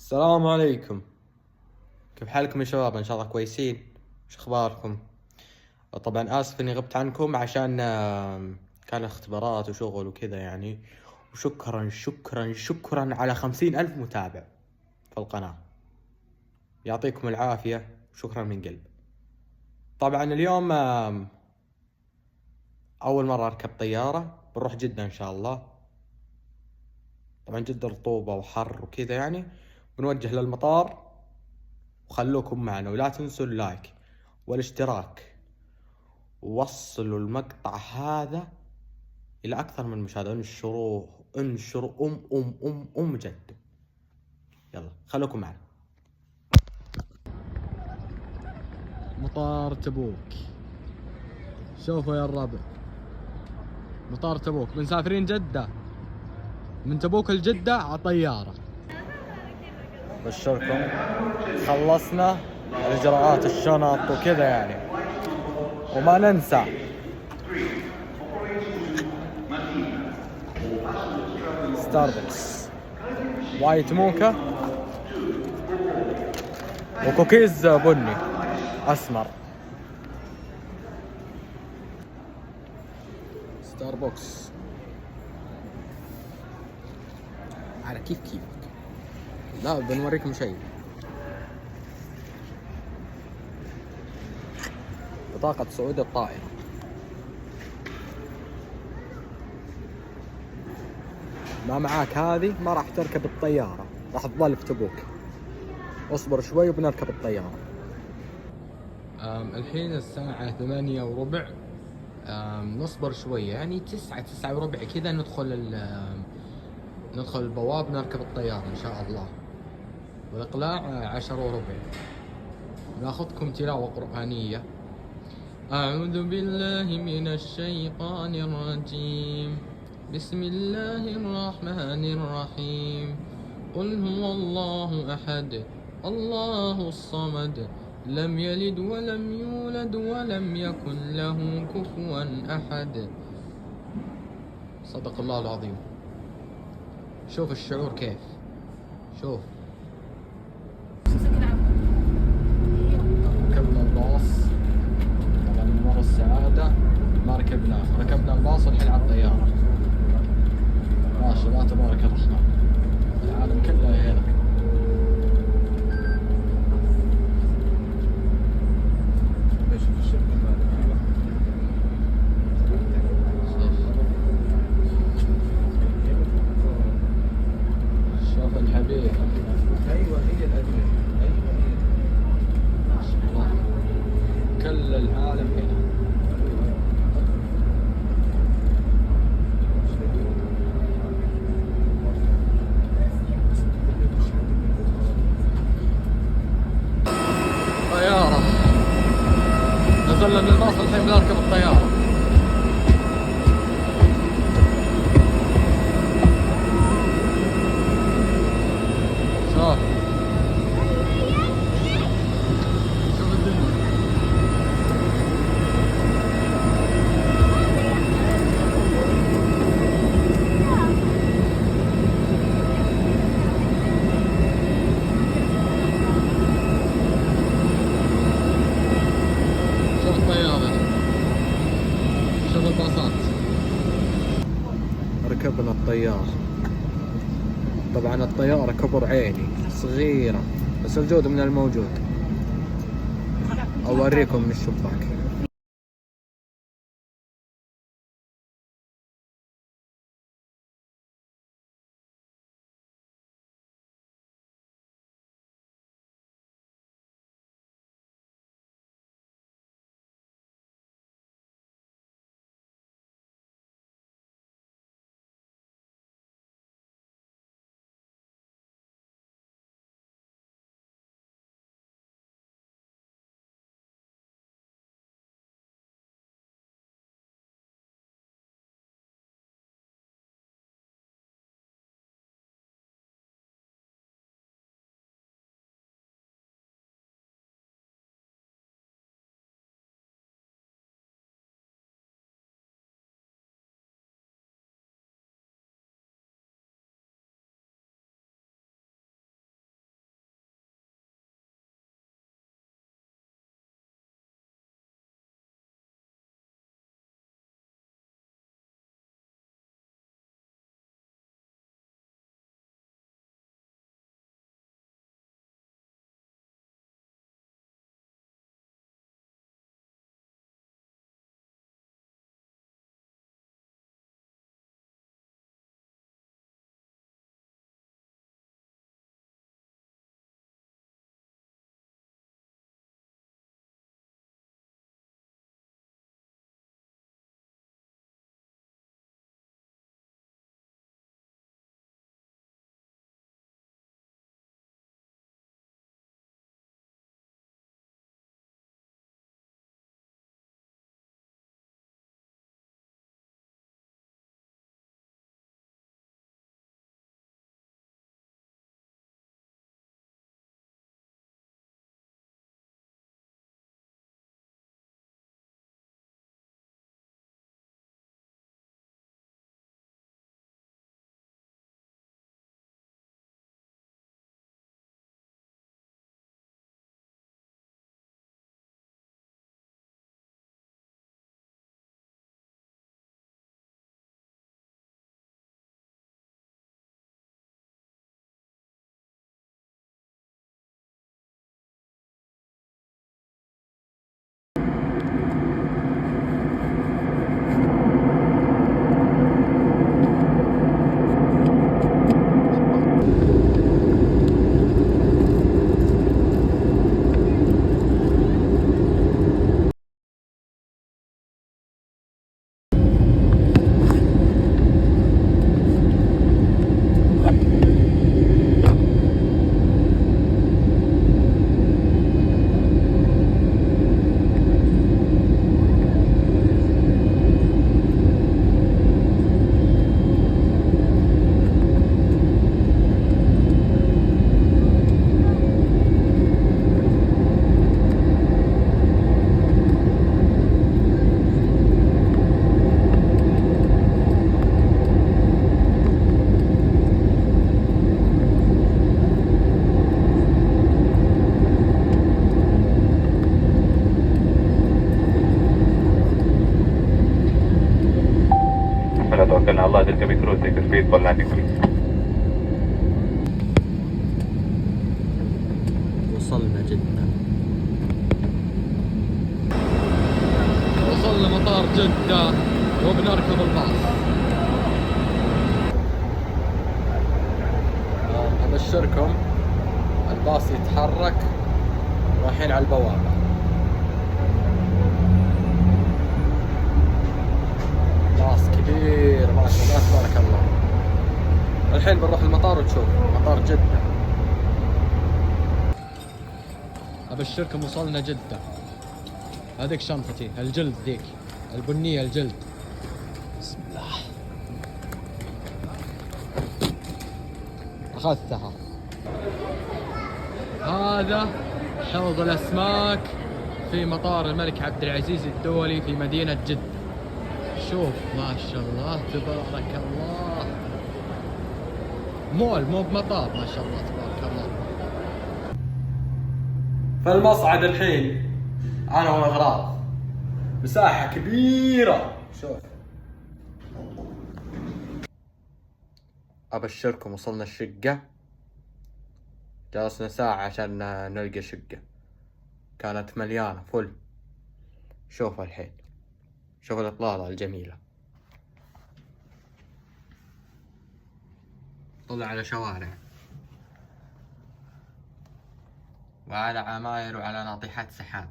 السلام عليكم. كيف حالكم يا شباب؟ ان شاء الله كويسين. وش اخباركم؟ طبعا اسف اني غبت عنكم عشان كان اختبارات وشغل وكذا يعني. وشكرا شكرا شكرا على 50,000 متابع في القناة. يعطيكم العافية وشكرا من قلب. طبعا اليوم اول مرة اركب طيارة، بنروح جدة ان شاء الله. طبعا جدة رطوبة وحر وكذا يعني. بنوجه للمطار، وخلوكم معنا ولا تنسوا اللايك والاشتراك، ووصلوا المقطع هذا إلى أكثر من مشاهدة. انشروه، انشروا جد. يلا خلوكم معنا. مطار تبوك، شوفوا يا الربع. مطار تبوك، مسافرين جدة، من تبوك لجدة على طيارة. بشركم خلصنا الإجراءات، الشنط وكذا يعني. وما ننسى ستاربكس، وايت موكا، وكوكيز بني أسمر. ستاربكس على كيف كيفك. لا بنوريكم شيء. بطاقة صعود الطائرة. ما معاك هذه ما راح تركب الطيارة، راح تظل في تبوك. اصبر شوي وبنركب الطيارة. الحين الساعة 8:15. نصبر شوية يعني 9 وربع كذا ندخل البواب، نركب الطيارة إن شاء الله. والإقلاع 10:15. ناخذكم تلاوة قرآنية. أعوذ بالله من الشيطان الرجيم. بسم الله الرحمن الرحيم. قل هو الله أحد الله الصمد لم يلد ولم يولد ولم يكن له كفوا أحد. صدق الله العظيم. شوف الشعور كيف. شوف ركبنا الباص. طبعا ممر السعادة ما ركبنا الباص والحين على الطيارة. ما شاء الله تبارك الرحمن، العالم كله هنا. شوف الحبيب. ايوه هي الادويه، ايوه هي. ما شاء الله كل العالم هنا. طيارة، نزلنا من الباص الحين بنركب الطيارة. شوف شوف الدنيا. شوف الطيارة، شوف الباصات. ركبنا الطيارة. طبعا الطيارة كبر عيني، صغيرة بس الجود من الموجود. أوريكم من الشباك. traffic speed for landing, please. وصلنا جدة. وصلنا مطار جدة وبنركب الباص. أبشركم الباص يتحرك، رايحين على البوابة. باص كبير ما شاء الله تبارك الله. الحين بنروح المطار وتشوف مطار جدة. أبشركم وصلنا جدة. هذيك شنطتي الجلد ذيك البنية الجلد. بسم الله. أخذتها. هذا حوض الأسماك في مطار الملك عبد العزيز الدولي في مدينة جدة. شوف ما شاء الله تبارك الله. مول مو بمطار ما شاء الله تبارك الله. فالمصعد الحين أنا والأغراض. مساحة كبيرة. شوف. أبشركم وصلنا الشقة. جلسنا ساعة عشان نلقى شقة، كانت مليانة فل. شوف الحين، شوف الإطلالة الجميلة. طلع على شوارع وعلى عماير وعلى ناطحات سحاب.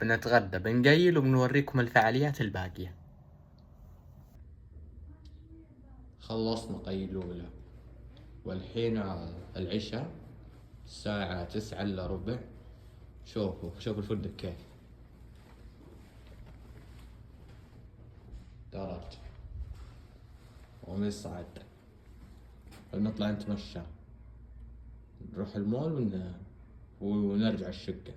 بنتغدى بنقيل وبنوريكم الفعاليات الباقية. خلصنا قيلولة والحين العشاء الساعة 9:15. شوفوا الفندق كيف درج ومصعد. نطلع نتمشى، نروح المول ونرجع الشقة.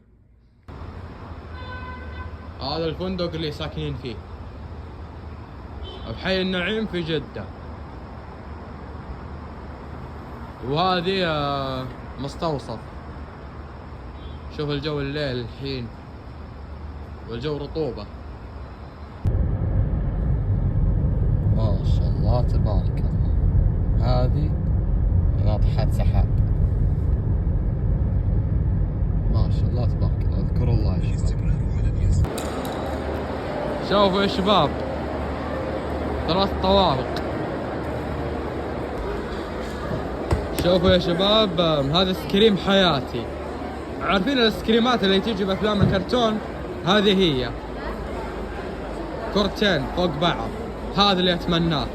هذا الفندق اللي ساكنين فيه بحي النعيم في جدة. وهذه مستوصف. شوف الجو الليل الحين والجو رطوبة ما شاء الله تبارك الله. هذه ناطحات سحاب ما شاء الله تبارك الله. اذكر الله يا شباب. شوفوا يا شباب 3 طوابق. شوفوا يا شباب هذا سكريم حياتي. عارفين السكريمات اللي تيجي بافلام الكرتون؟ هذه هي كرتين فوق بعض. هذا اللي اتمناه.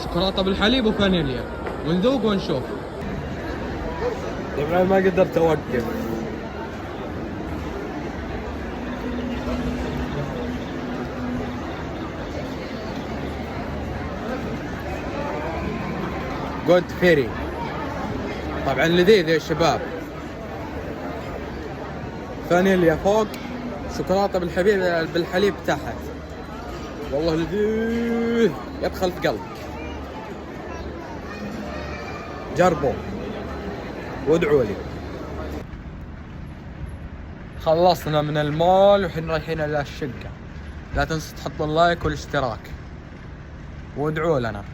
شوكولاتة بالحليب وفانيليا. ونذوق ونشوف. طبعا ما قدرت اوقف. جود فيري طبعا لذيذ يا شباب. فانيليا فوق، شوكولاتة بالحليب تحت. والله لذيذ يدخل في قلبك. جربوا وادعوا لي. خلصنا من المول وحين رايحين الى الشقة. لا تنسوا تحطوا اللايك والاشتراك وادعوا لنا.